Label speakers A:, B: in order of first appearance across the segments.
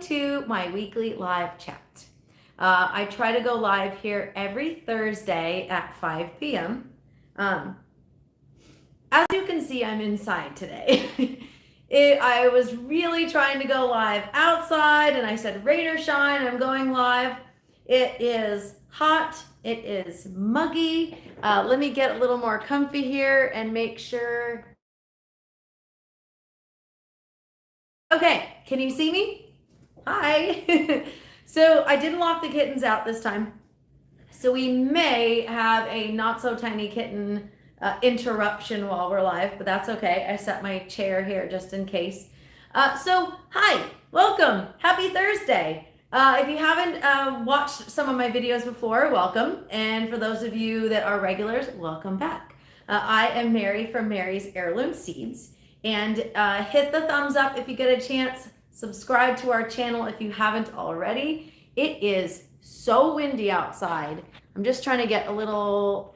A: to my weekly live chat. I try to go live here every Thursday at 5 p.m. As you can see, I'm inside today. I was really trying to go live outside, and I said, rain or shine, I'm going live. It is hot. It is muggy. Let me get a little more comfy here and make sure. Okay, can you see me? Hi. So I didn't lock the kittens out this time. So we may have a not so tiny kitten interruption while we're live, but that's okay. I set my chair here just in case. So hi, welcome. Happy Thursday. If you haven't watched some of my videos before, welcome. And for those of you that are regulars, welcome back. I am Mary from Mary's Heirloom Seeds. And hit the thumbs up if you get a chance. Subscribe to our channel if you haven't already. It is so windy outside. I'm just trying to get a little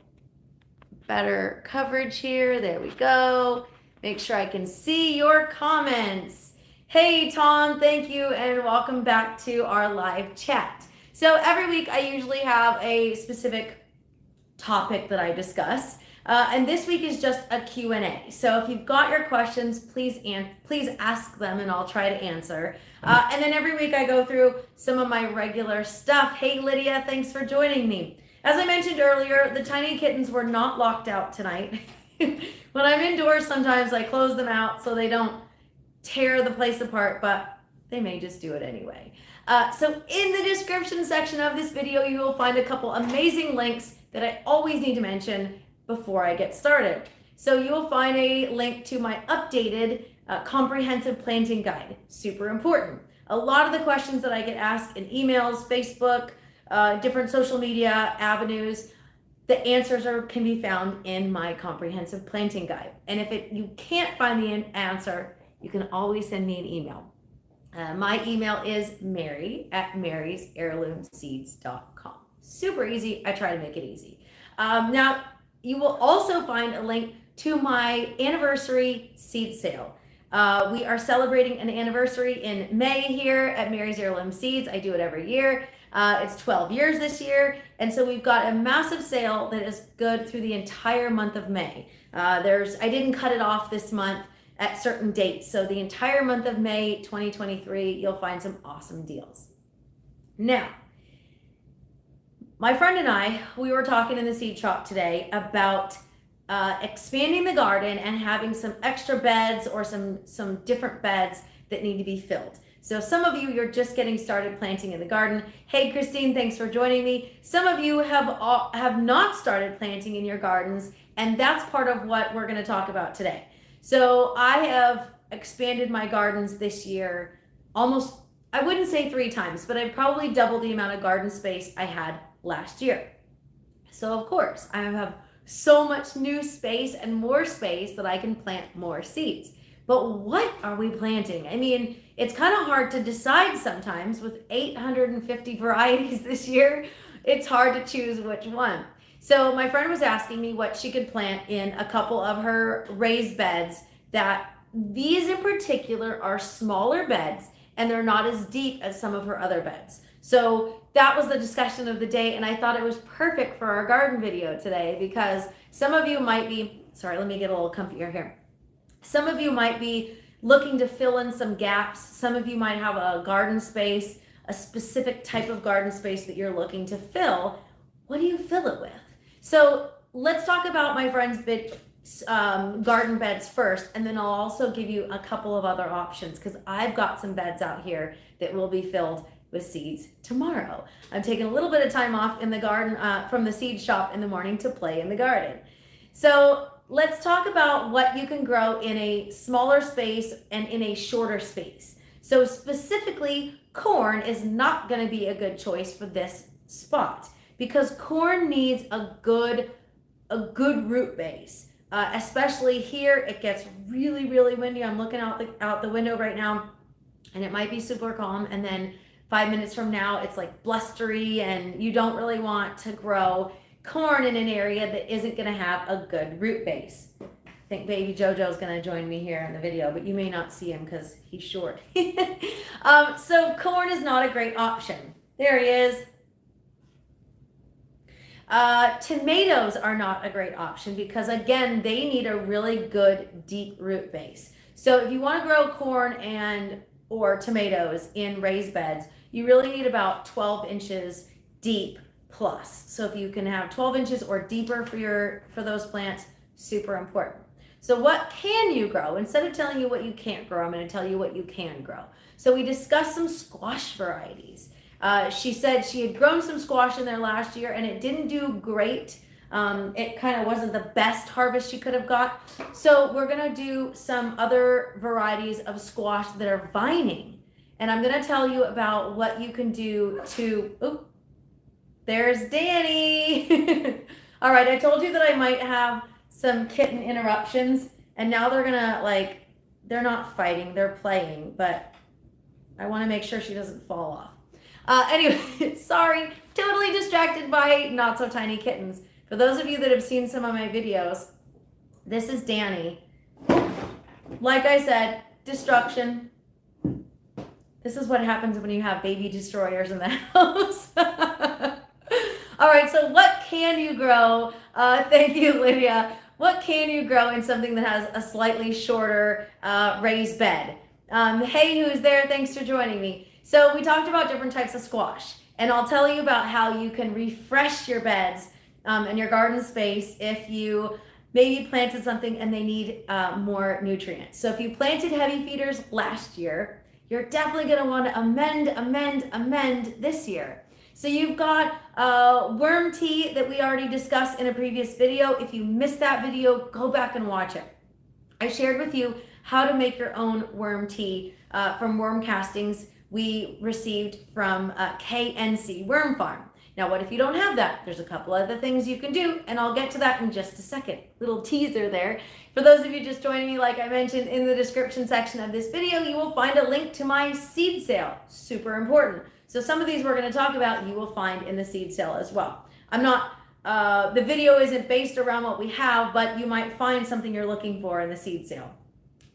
A: better coverage here. There we go. Make sure I can see your comments. Hey Tom, thank you and welcome back to our live chat. So every week I usually have a specific topic that I discuss. And this week is just a Q&A. So if you've got your questions, please ask them and I'll try to answer. And then every week I go through some of my regular stuff. Hey Lydia, thanks for joining me. As I mentioned earlier, the tiny kittens were not locked out tonight. When I'm indoors, sometimes I close them out so they don't tear the place apart, but they may just do it anyway. So in the description section of this video, you will find a couple amazing links that I always need to mention before I get started. So you'll find a link to my updated comprehensive planting guide. Super important. A lot of the questions that I get asked in emails, Facebook, different social media avenues, the answers can be found in my comprehensive planting guide. And if you can't find the answer, you can always send me an email. My email is mary@marysheirloomseeds.com. Super easy. I try to make it easy. Now, you will also find a link to my anniversary seed sale. We are celebrating an anniversary in May here at Mary's Heirloom Seeds. I do it every year. It's 12 years this year. And so we've got a massive sale that is good through the entire month of May. I didn't cut it off this month at certain dates. So the entire month of May 2023, you'll find some awesome deals. Now, my friend and I, we were talking in the seed shop today about expanding the garden and having some extra beds or some different beds that need to be filled. So some of you, you're just getting started planting in the garden. Hey, Christine, thanks for joining me. Some of you have not started planting in your gardens, and that's part of what we're going to talk about today. So I have expanded my gardens this year almost, I wouldn't say 3 times, but I've probably doubled the amount of garden space I had last year. So of course, I have so much new space and more space that I can plant more seeds. But what are we planting? I mean, it's kind of hard to decide sometimes with 850 varieties this year. It's hard to choose which one. So my friend was asking me what she could plant in a couple of her raised beds. That these in particular are smaller beds and they're not as deep as some of her other beds. So that was the discussion of the day, and I thought it was perfect for our garden video today because some of you might be, sorry, let me get a little comfier here. Some of you might be looking to fill in some gaps. Some of you might have a garden space, a specific type of garden space that you're looking to fill. What do you fill it with? So let's talk about my friend's garden beds first, and then I'll also give you a couple of other options because I've got some beds out here that will be filled with seeds tomorrow. I'm taking a little bit of time off in the garden from the seed shop in the morning to play in the garden. So let's talk about what you can grow in a smaller space and in a shorter space. So specifically, corn is not going to be a good choice for this spot because corn needs a good root base. Especially here, it gets really, really windy. I'm looking out the window right now, and it might be super calm, and then 5 minutes from now, it's like blustery, and you don't really want to grow corn in an area that isn't going to have a good root base. think baby Jojo's going to join me here in the video, but you may not see him because he's short. So corn is not a great option. There he is. Tomatoes are not a great option because, again, they need a really good deep root base. So if you want to grow corn or tomatoes in raised beds, you really need about 12 inches deep plus. So if you can have 12 inches or deeper for those plants, super important. So what can you grow? Instead of telling you what you can't grow, I'm going to tell you what you can grow. So we discussed some squash varieties. She said she had grown some squash in there last year and it didn't do great. It kind of wasn't the best harvest she could have got. So we're going to do some other varieties of squash that are vining. And I'm going to tell you about what you can do to, there's Danny. All right, I told you that I might have some kitten interruptions, and now they're gonna they're not fighting, they're playing, but I want to make sure she doesn't fall off. Anyway, sorry, totally distracted by not so tiny kittens. For those of you that have seen some of my videos, this is Danny. Like I said, destruction. This is what happens when you have baby destroyers in the house. All right, so what can you grow? Thank you, Lydia. What can you grow in something that has a slightly shorter raised bed? Hey, who's there? Thanks for joining me. So we talked about different types of squash, and I'll tell you about how you can refresh your beds and your garden space if you maybe planted something and they need more nutrients. So if you planted heavy feeders last year, you're definitely going to want to amend this year. So you've got worm tea that we already discussed in a previous video. If you missed that video, go back and watch it. I shared with you how to make your own worm tea from worm castings we received from KNC Worm Farm. Now, what if you don't have that? There's a couple other things you can do, and I'll get to that in just a second. Little teaser there. For those of you just joining me, like I mentioned in the description section of this video, you will find a link to my seed sale. Super important. So some of these we're going to talk about, you will find in the seed sale as well. The video isn't based around what we have, but you might find something you're looking for in the seed sale.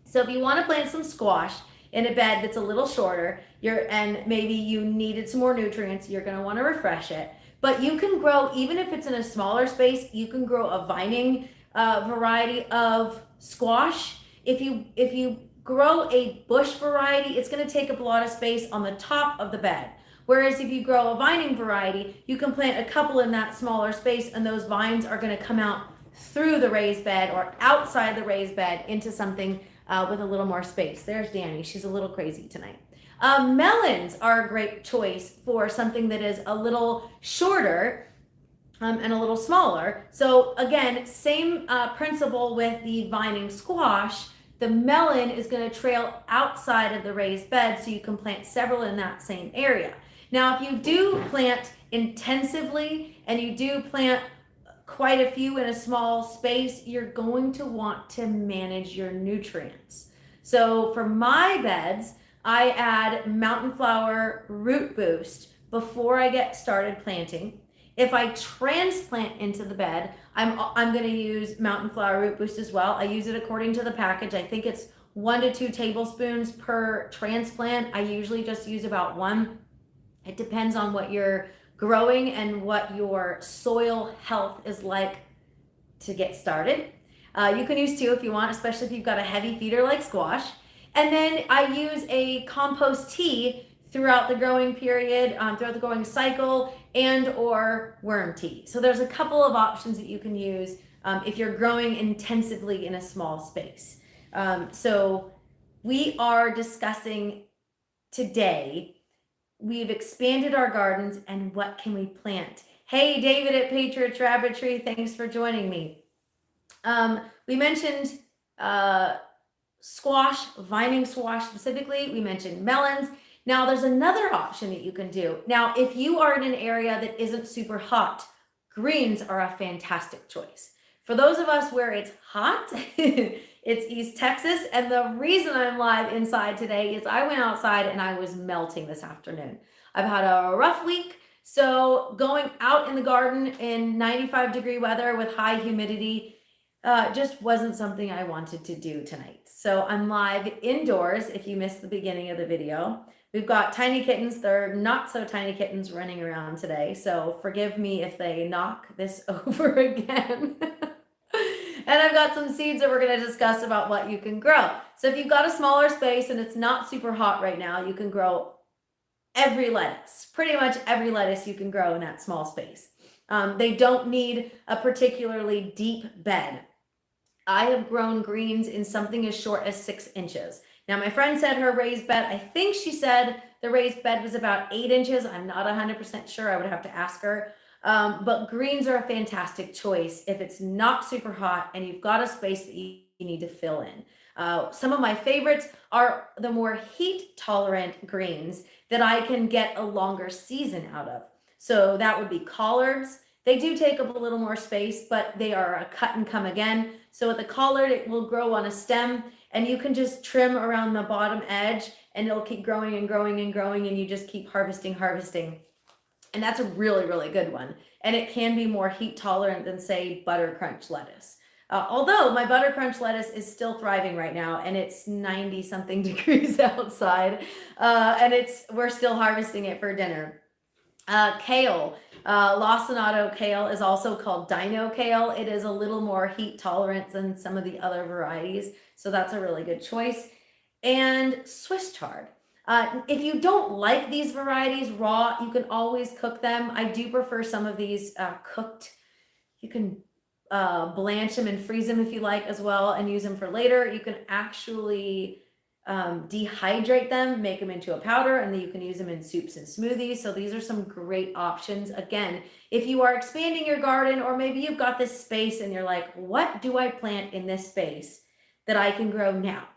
A: So if you want to plant some squash in a bed that's a little shorter, and maybe you needed some more nutrients, you're going to want to refresh it. But you can grow, even if it's in a smaller space, you can grow a vining variety of squash. If you grow a bush variety, it's going to take up a lot of space on the top of the bed. Whereas if you grow a vining variety, you can plant a couple in that smaller space, and those vines are going to come out through the raised bed or outside the raised bed into something with a little more space. There's Danny. She's a little crazy tonight. Melons are a great choice for something that is a little shorter and a little smaller. So again, same principle with the vining squash. The melon is going to trail outside of the raised bed, so you can plant several in that same area. Now, if you do plant intensively and you do plant quite a few in a small space, you're going to want to manage your nutrients. So for my beds, I add Mountain Flower Root Boost before I get started planting. If I transplant into the bed, I'm going to use Mountain Flower Root Boost as well. I use it according to the package. I think it's 1 to 2 tablespoons per transplant. I usually just use about 1. It depends on what you're growing and what your soil health is like to get started. You can use 2 if you want, especially if you've got a heavy feeder like squash. And then I use a compost tea throughout the growing period, throughout the growing cycle, and or worm tea. So there's a couple of options that you can use if you're growing intensively in a small space. So we are discussing today, we've expanded our gardens and what can we plant? Hey, David at Patriots Rabbitry, thanks for joining me. We mentioned squash, vining squash specifically. We mentioned melons. Now there's another option that you can do. Now, if you are in an area that isn't super hot, greens are a fantastic choice. For those of us where it's hot, it's East Texas. And the reason I'm live inside today is I went outside and I was melting this afternoon. I've had a rough week. So going out in the garden in 95-degree weather with high humidity, just wasn't something I wanted to do tonight. So I'm live indoors if you missed the beginning of the video. We've got tiny kittens. They're not so tiny kittens running around today. So forgive me if they knock this over again. And I've got some seeds that we're going to discuss about what you can grow. So if you've got a smaller space and it's not super hot right now, you can grow every lettuce. Pretty much every lettuce you can grow in that small space. They don't need a particularly deep bed. I have grown greens in something as short as 6 inches. Now, my friend said her raised bed, I think she said the raised bed was about 8 inches. I'm not 100% sure. I would have to ask her. But greens are a fantastic choice if it's not super hot and you've got a space that you need to fill in. Some of my favorites are the more heat tolerant greens that I can get a longer season out of. So that would be collards. They do take up a little more space, but they are a cut and come again. So with the collard, it will grow on a stem and you can just trim around the bottom edge and it'll keep growing and growing and growing and you just keep harvesting. And that's a really, really good one. And it can be more heat tolerant than say butter crunch lettuce. Although my butter crunch lettuce is still thriving right now and it's 90 something degrees outside and we're still harvesting it for dinner. Kale, lacinato kale is also called dino kale. It is a little more heat tolerant than some of the other varieties. So that's a really good choice. And Swiss chard. If you don't like these varieties raw, you can always cook them. I do prefer some of these cooked. You can blanch them and freeze them if you like as well and use them for later. You can actually dehydrate them, make them into a powder, and then you can use them in soups and smoothies. So these are some great options. Again, if you are expanding your garden or maybe you've got this space and you're like, what do I plant in this space that I can grow now?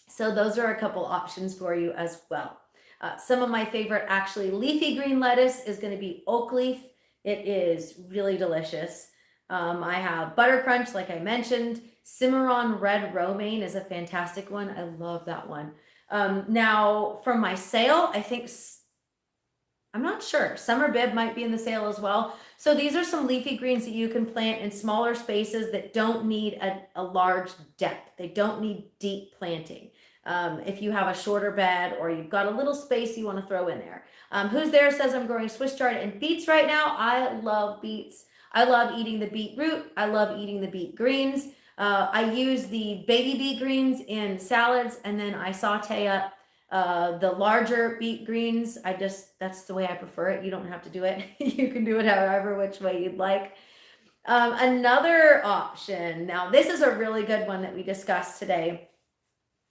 A: So those are a couple options for you as well. Some of my favorite actually leafy green lettuce is going to be oak leaf. It is really delicious. I have butter crunch, like I mentioned. Cimarron red romaine is a fantastic one. I love that one. Now from my sale, I think, I'm not sure, summer bib might be in the sale as well. So these are some leafy greens that you can plant in smaller spaces that don't need a large depth. They don't need deep planting. If you have a shorter bed or you've got a little space you want to throw in there. Who's there says I'm growing Swiss chard and beets right now. I love beets. I love eating the beetroot. I love eating the beet greens. I use the baby beet greens in salads and then I saute up the larger beet greens. That's the way I prefer it. You don't have to do it. You can do it however which way you'd like. Another option. Now, this is a really good one that we discussed today.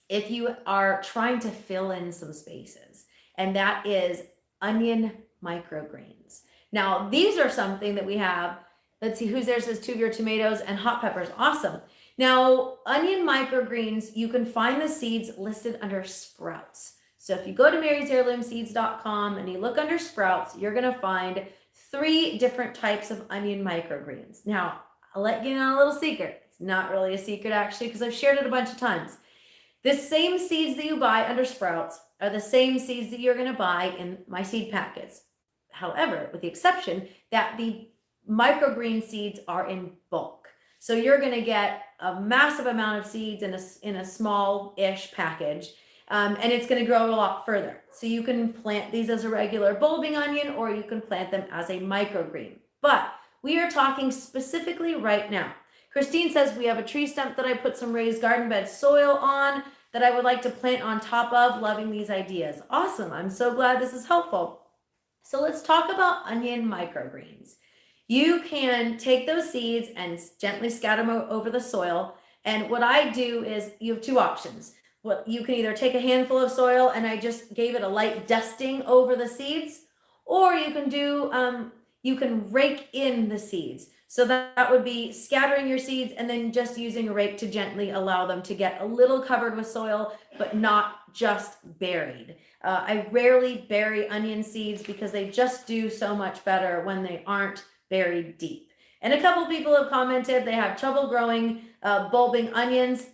A: If you are trying to fill in some spaces, and that is onion microgreens. Now, these are something that we have. Let's see, who's there says 2 of your tomatoes and hot peppers. Awesome. Now, onion microgreens, you can find the seeds listed under sprouts. So if you go to marysheirloomseeds.com and you look under sprouts, you're going to find 3 different types of onion microgreens. Now, I'll let you in on a little secret. It's not really a secret actually, because I've shared it a bunch of times. The same seeds that you buy under sprouts are the same seeds that you're going to buy in my seed packets. However, with the exception that the microgreen seeds are in bulk. So you're going to get a massive amount of seeds in a small-ish package, and it's going to grow a lot further. So you can plant these as a regular bulbing onion, or you can plant them as a microgreen. But we are talking specifically right now. Christine says we have a tree stump that I put some raised garden bed soil on that I would like to plant on top of. Loving these ideas. Awesome. I'm so glad this is helpful. So let's talk about onion microgreens. You can take those seeds and gently scatter them over the soil. And what I do is you have 2 options. You can either take a handful of soil and I just gave it a light dusting over the seeds, or you can do, you can rake in the seeds. So that would be scattering your seeds and then just using a rake to gently allow them to get a little covered with soil, but not just buried. I rarely bury onion seeds because they just do so much better when they aren't buried deep. And a couple people have commented they have trouble growing bulbing onions.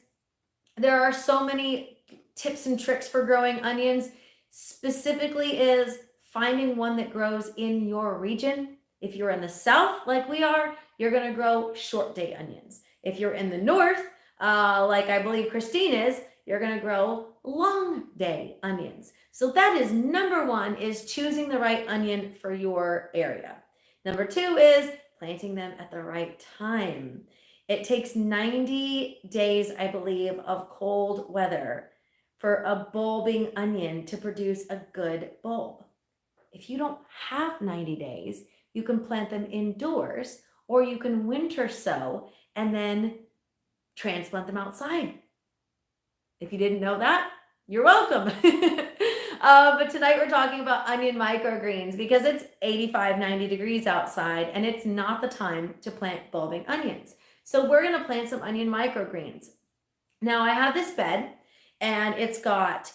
A: There are so many tips and tricks for growing onions. Specifically is finding one that grows in your region. If you're in the South, like we are, you're going to grow short day onions. If you're in the north, like I believe Christine is, you're going to grow long day onions. So that is number one, is choosing the right onion for your area. Number two is planting them at the right time. It takes 90 days, I believe, of cold weather for a bulbing onion to produce a good bulb. If you don't have 90 days, you can plant them indoors, or you can winter sow and then transplant them outside. If you didn't know that, you're welcome. But tonight we're talking about onion microgreens because it's 85, 90 degrees outside and it's not the time to plant bulbing onions. So we're going to plant some onion microgreens. Now I have this bed and it's got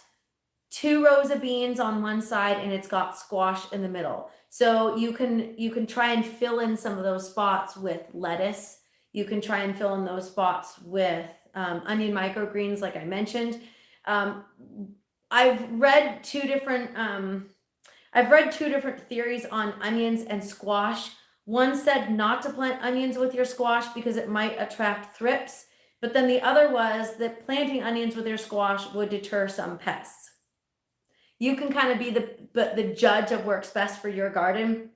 A: 2 rows of beans on one side and it's got squash in the middle. So you can try and fill in some of those spots with lettuce. You can try and fill in those spots with onion microgreens, like I mentioned. I've read two different theories on onions and squash. One said not to plant onions with your squash because it might attract thrips, but then the other was that planting onions with your squash would deter some pests. You can kind of be the judge of works best for your garden.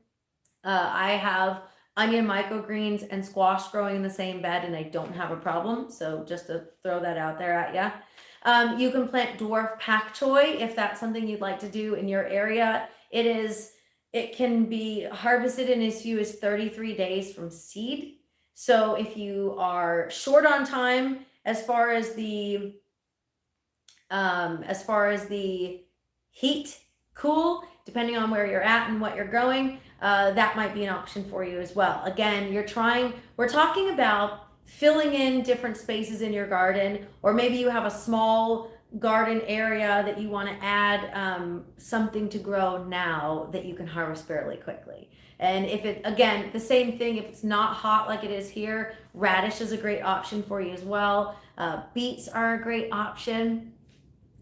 A: I have onion microgreens and squash growing in the same bed and I don't have a problem. So just to throw that out there at you. You can plant dwarf pak choi if that's something you'd like to do in your area. It can be harvested in as few as 33 days from seed. So if you are short on time as far as the heat, cool, depending on where you're at and what you're growing, that might be an option for you as well. Again, we're talking about filling in different spaces in your garden, or maybe you have a small garden area that you want to add something to grow now that you can harvest fairly quickly. And again, the same thing, if it's not hot like it is here, radish is a great option for you as well. Beets are a great option.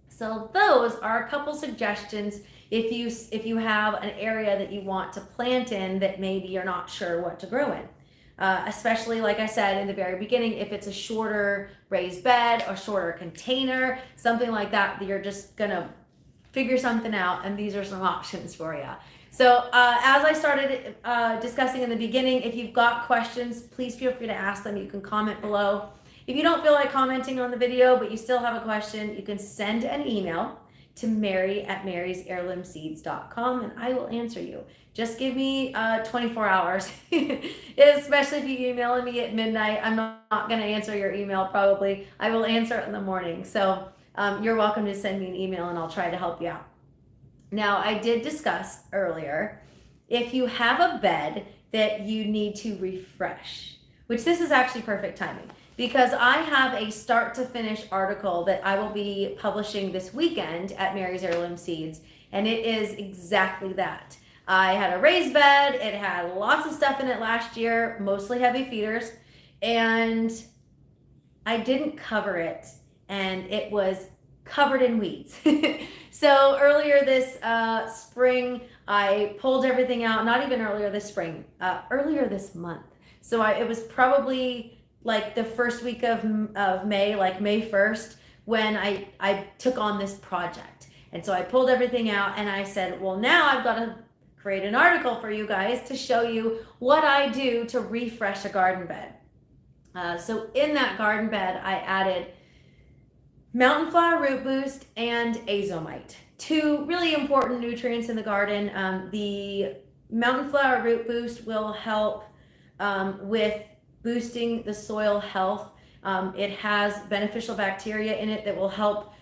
A: So those are a couple suggestions if you have an area that you want to plant in that maybe you're not sure what to grow in. Especially, like I said in the very beginning, if it's a shorter raised bed or shorter container, something like that you're just gonna figure something out, and these are some options for you. So as I started discussing in the beginning, if you've got questions, please feel free to ask them. You can comment below. If you don't feel like commenting on the video, but you still have a question, you can send an email to mary@marysheirloomseeds.com and I will answer you. Just give me 24 hours, especially if you email me at midnight. I'm not going to answer your email probably. I will answer it in the morning. So you're welcome to send me an email and I'll try to help you out. Now, I did discuss earlier, if you have a bed that you need to refresh, which this is actually perfect timing, because I have a start to finish article that I will be publishing this weekend at Mary's Heirloom Seeds, and it is exactly that. I had a raised bed, it had lots of stuff in it last year, mostly heavy feeders, and I didn't cover it, and it was covered in weeds. So earlier this spring, I pulled everything out, not even earlier this spring, earlier this month. So it was probably like the first week of May, like May 1st, when I took on this project. And so I pulled everything out and I said, well, now I've got to create an article for you guys to show you what I do to refresh a garden bed. So in that garden bed, I added Mountain Flower Root Boost and Azomite, 2 really important nutrients in the garden. The Mountain Flower Root Boost will help with boosting the soil health. It has beneficial bacteria in it that will help.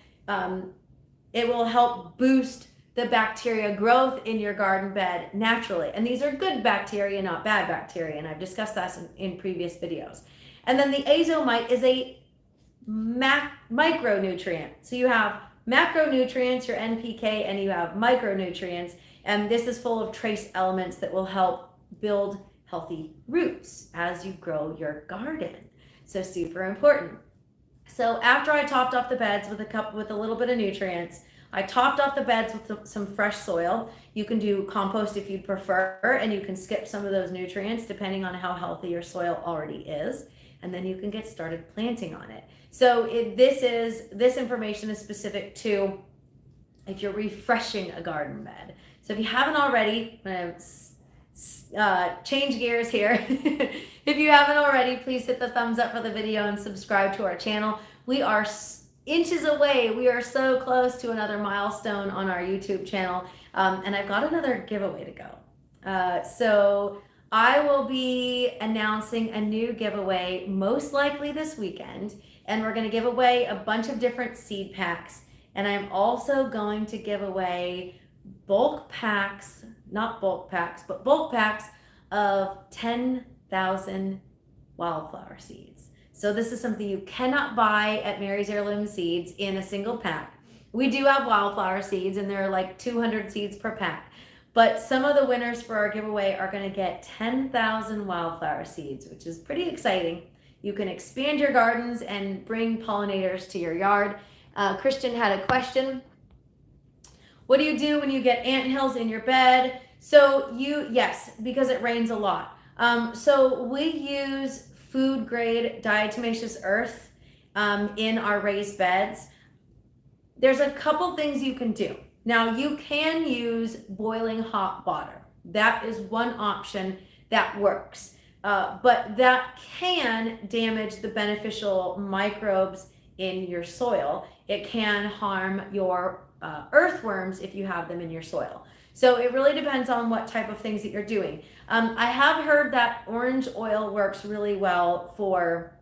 A: It will help boost the bacteria growth in your garden bed naturally. And these are good bacteria, not bad bacteria. And I've discussed that in previous videos. And then the Azomite is a micronutrient. So you have macronutrients, your NPK, and you have micronutrients. And this is full of trace elements that will help build healthy roots as you grow your garden. So super important. So after I topped off the beds with a little bit of nutrients, I topped off the beds with some fresh soil. You can do compost if you'd prefer, and you can skip some of those nutrients depending on how healthy your soil already is. and then you can get started planting on it. So this information is specific to if you're refreshing a garden bed. So if you haven't already, I'm gonna change gears here. If you haven't already, please hit the thumbs up for the video and subscribe to our channel. We are inches away. We are so close to another milestone on our YouTube channel. And I've got another giveaway to go. So I will be announcing a new giveaway most likely this weekend. And we're going to give away a bunch of different seed packs. And I'm also going to give away bulk packs, not bulk packs, but bulk packs of 10,000 wildflower seeds. So this is something you cannot buy at Mary's Heirloom Seeds in a single pack. We do have wildflower seeds, and there are like 200 seeds per pack. But some of the winners for our giveaway are going to get 10,000 wildflower seeds, which is pretty exciting. You can expand your gardens and bring pollinators to your yard. Christian had a question. What do you do when you get anthills in your bed? So yes, because it rains a lot. So we use food grade diatomaceous earth in our raised beds. There's a couple things you can do. Now you can use boiling hot water. That is one option that works. But that can damage the beneficial microbes in your soil. It can harm your earthworms if you have them in your soil. So it really depends on what type of things that you're doing. I have heard that orange oil works really well for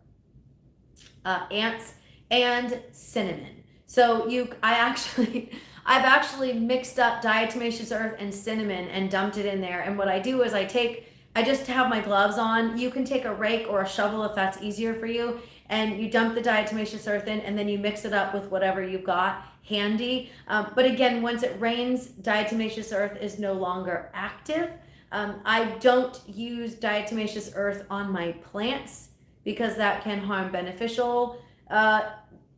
A: ants and cinnamon. So I've actually mixed up diatomaceous earth and cinnamon and dumped it in there. And what I do is I just have my gloves on. You can take a rake or a shovel if that's easier for you, and you dump the diatomaceous earth in, and then you mix it up with whatever you've got handy. But again, once it rains, diatomaceous earth is no longer active. I don't use diatomaceous earth on my plants because that can harm beneficial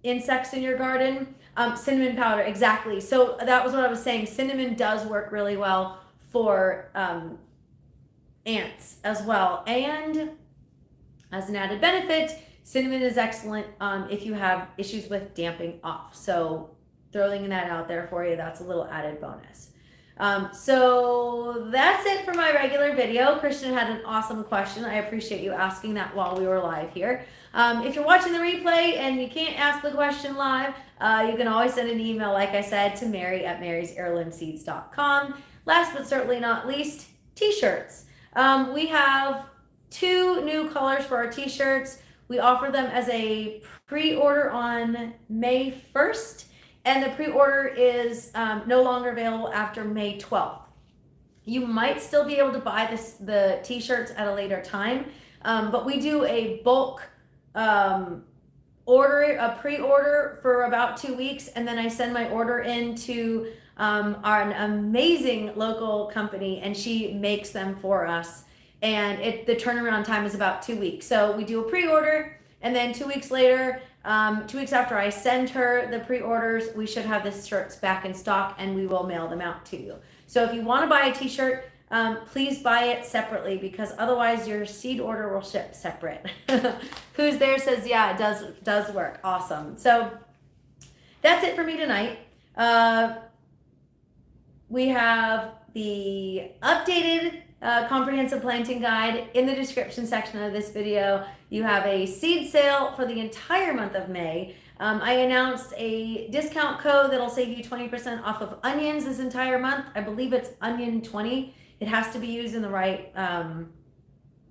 A: insects in your garden. Cinnamon powder, exactly. So that was what I was saying. Cinnamon does work really well for ants as well. And as an added benefit, cinnamon is excellent if you have issues with damping off. So throwing that out there for you, that's a little added bonus. So that's it for my regular video. Christian had an awesome question. I appreciate you asking that while we were live here. If you're watching the replay and you can't ask the question live, you can always send an email, like I said, to mary@marysheirloomseeds.com. Last but certainly not least, t-shirts. We have 2 new colors for our t-shirts. We offer them as a pre-order on May 1st, and the pre-order is no longer available after May 12th. You might still be able to buy the t-shirts at a later time, but we do a bulk pre-order for about 2 weeks, and then I send my order in to an amazing local company, and she makes them for us. And the turnaround time is about 2 weeks. So we do a pre-order, and then 2 weeks later, 2 weeks after I send her the pre-orders, we should have the shirts back in stock, and we will mail them out to you. So if you want to buy a t-shirt, please buy it separately, because otherwise your seed order will ship separate. Who's there says, yeah, it does work. Awesome. So that's it for me tonight. We have the updated comprehensive planting guide in the description section of this video. You have a seed sale for the entire month of May. I announced a discount code that'll save you 20% off of onions this entire month. I believe it's onion 20. It has to be used in the right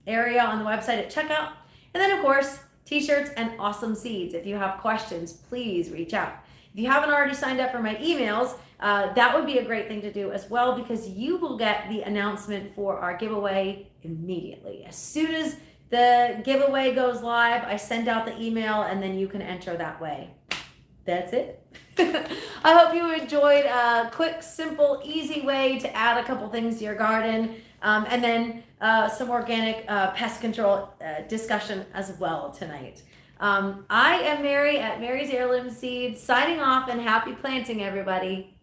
A: area on the website at checkout. And then of course, t-shirts and awesome seeds. If you have questions, please reach out. If you haven't already signed up for my emails, that would be a great thing to do as well, because you will get the announcement for our giveaway immediately. As soon as the giveaway goes live, I send out the email, and then you can enter that way. That's it. I hope you enjoyed a quick, simple, easy way to add a couple things to your garden, and then some organic pest control discussion as well tonight. I am Mary at Mary's Heirloom Seeds, signing off, and happy planting, everybody.